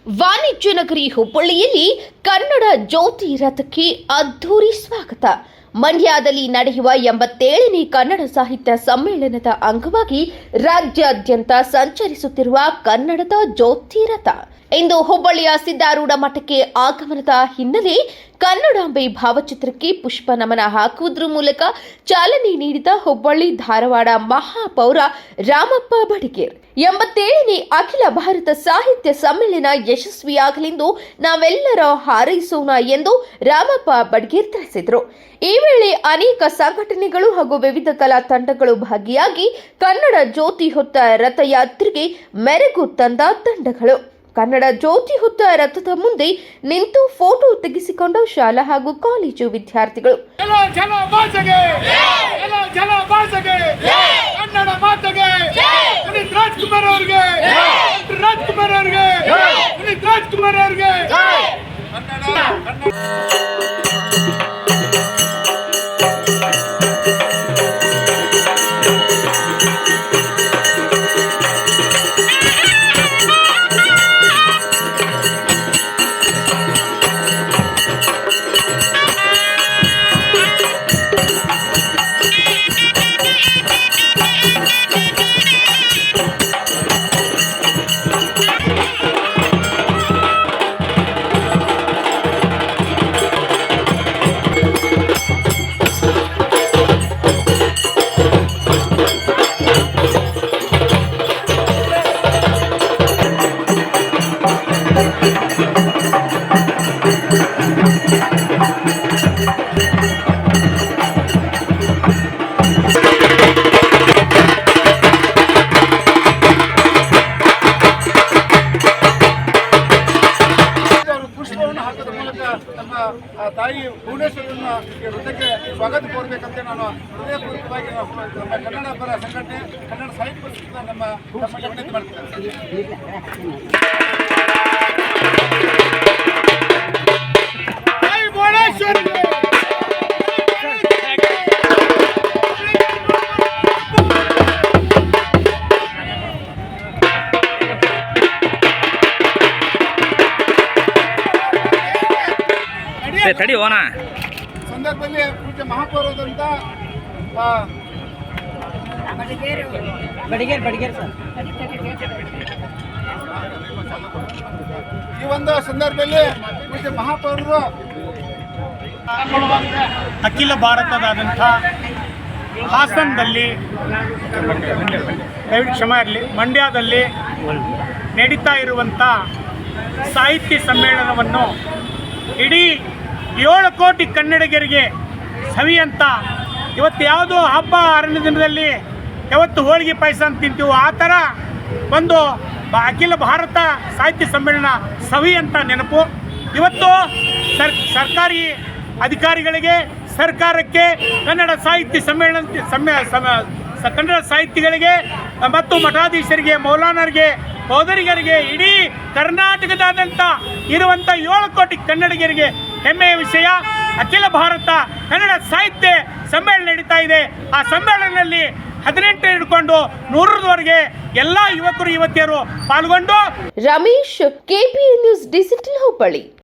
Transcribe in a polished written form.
ವಾಣಿಜ್ಯ ನಗರಿ ಹುಬ್ಬಳ್ಳಿಯಲ್ಲಿ ಕನ್ನಡ ಜ್ಯೋತಿ ರಥಕ್ಕೆ ಅದ್ಧೂರಿ ಸ್ವಾಗತ. ಮಂಡ್ಯದಲ್ಲಿ ನಡೆಯುವ 87ನೇ ಕನ್ನಡ ಸಾಹಿತ್ಯ ಸಮ್ಮೇಳನದ ಅಂಗವಾಗಿ ರಾಜ್ಯಾದ್ಯಂತ ಸಂಚರಿಸುತ್ತಿರುವ ಕನ್ನಡದ ಜ್ಯೋತಿ ರಥ ಇಂದು ಹುಬ್ಬಳ್ಳಿಯ ಸಿದ್ದಾರೂಢ ಮಠಕ್ಕೆ ಆಗಮನದ ಹಿನ್ನೆಲೆ ಕನ್ನಡಾಂಬೆ ಭಾವಚಿತ್ರಕ್ಕೆ ಪುಷ್ಪ ನಮನ ಹಾಕುವುದರ ಮೂಲಕ ಚಾಲನೆ ನೀಡಿದ ಹುಬ್ಬಳ್ಳಿ ಧಾರವಾಡ ಮಹಾಪೌರ ರಾಮಪ್ಪ ಬಡಿಗೇರ್ 87ನೇ ಅಖಿಲ ಭಾರತ ಸಾಹಿತ್ಯ ಸಮ್ಮೇಳನ ಯಶಸ್ವಿಯಾಗಲೆಂದು ನಾವೆಲ್ಲರ ಹಾರೈಸೋಣ ಎಂದು ರಾಮಪ್ಪ ಬಡಿಗೇರ್ ತಿಳಿಸಿದರು. ಈ ವೇಳೆ ಅನೇಕ ಸಂಘಟನೆಗಳು ಹಾಗೂ ವಿವಿಧ ಕಲಾ ತಂಡಗಳು ಭಾಗಿಯಾಗಿ ಕನ್ನಡ ಜ್ಯೋತಿ ಹೊತ್ತ ರಥಯಾತ್ರೆಗೆ ಮೆರುಗು ತಂದ ತಂಡಗಳು ಕನ್ನಡ ಜ್ಯೋತಿ ಹೊತ್ತ ರಥದ ಮುಂದೆ ನಿಂತು ಫೋಟೋ ತೆಗೆಸಿಕೊಂಡ ಶಾಲಾ ಹಾಗೂ ಕಾಲೇಜು ವಿದ್ಯಾರ್ಥಿಗಳು ನಮ್ಮ ತಾಯಿ ಭುವನೇಶ್ವರನ ವೃತ್ತಕ್ಕೆ ಸ್ವಾಗತ ಕೋರಬೇಕಂತ ನಾನು ಹೃದಯಪೂರ್ವಕವಾಗಿ ನಮ್ಮ ಕನ್ನಡ ಪರ ಸಂಘಟನೆ ಕನ್ನಡ ಸಾಹಿತ್ಯ ಪರಿಷತ್ನ ನಮ್ಮ ವಿನಂತಿ ಮಾಡ್ತೇನೆ. ಸಂದರ್ಭದಲ್ಲಿ ಪೂಜ್ಯ ಮಹಾಪೌರದಂತ ಈ ಒಂದು ಸಂದರ್ಭದಲ್ಲಿ ಪೂಜ್ಯ ಮಹಾಪೌರರು ಅಖಿಲ ಭಾರತದಾದಂಥ ಹಾಸನದಲ್ಲಿ ಕ್ಷಮೆ ಇರಲಿ ಮಂಡ್ಯದಲ್ಲಿ ನಡೀತಾ ಇರುವಂಥ ಸಾಹಿತ್ಯ ಸಮ್ಮೇಳನವನ್ನು ಇಡೀ 7 ಕೋಟಿ ಕನ್ನಡಿಗರಿಗೆ ಸವಿಯಂತ ಇವತ್ತು ಯಾವುದೋ ಹಬ್ಬ ಹರಿದಿನ ದಿನದಲ್ಲಿ ಯಾವತ್ತು ಹೋಳಿಗೆ ಪಾಯಸ ಅಂತ ತಿಂತೀವೋ ಆ ಥರ ಒಂದು ಅಖಿಲ ಭಾರತ ಸಾಹಿತ್ಯ ಸಮ್ಮೇಳನ ಸವಿಯಂತ ನೆನಪು. ಇವತ್ತು ಸರ್ಕಾರಿ ಅಧಿಕಾರಿಗಳಿಗೆ, ಸರ್ಕಾರಕ್ಕೆ, ಕನ್ನಡ ಸಾಹಿತ್ಯ ಕನ್ನಡ ಸಾಹಿತಿಗಳಿಗೆ ಮತ್ತು ಮಠಾಧೀಶರಿಗೆ, ಮೌಲಾನರಿಗೆ, ಬೌದ್ಧರಿಗರಿಗೆ, ಇಡೀ ಕರ್ನಾಟಕದಾದ್ಯಂತ ಇರುವಂಥ 7 ಕೋಟಿ ಕನ್ನಡಿಗರಿಗೆ ಹೆಮ್ಮೆಯ ವಿಷಯ. ಅಖಿಲ ಭಾರತ ಕನ್ನಡ ಸಾಹಿತ್ಯ ಸಮ್ಮೇಳನ ನಡೀತಾ ಇದೆ. ಆ ಸಮ್ಮೇಳನದಲ್ಲಿ 18 ಹಿಡ್ಕೊಂಡು 100ರವರೆಗೆ ಎಲ್ಲ ಯುವಕರು ಯುವತಿಯರು ಪಾಲ್ಗೊಂಡು Ramesh, KPN news digital Hubballi.